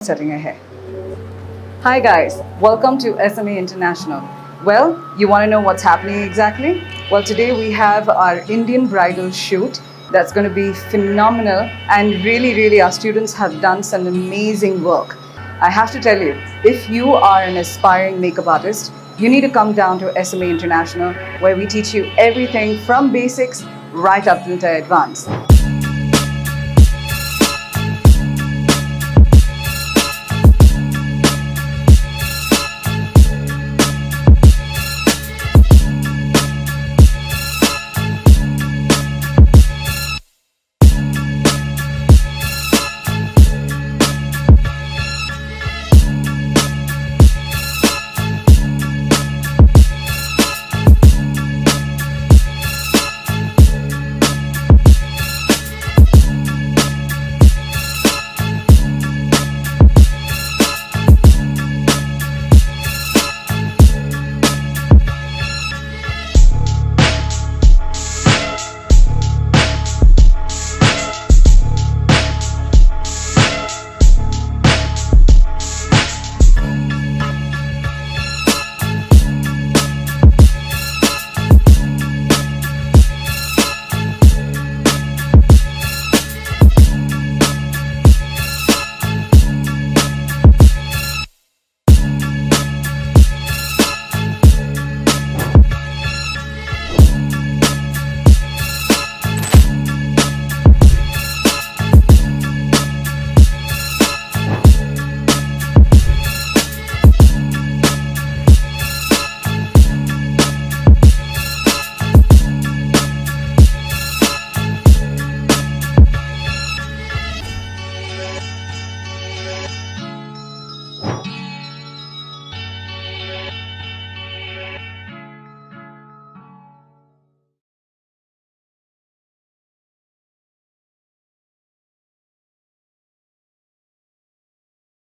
Setting her hair. Hi guys, welcome to SMA International. Well, you want to know what's happening exactly? Well, today we have our Indian bridal shoot that's going to be phenomenal, and really our students have done some amazing work. I have to tell you, if you are an aspiring makeup artist, you need to come down to SMA International where we teach you everything from basics right up to advanced.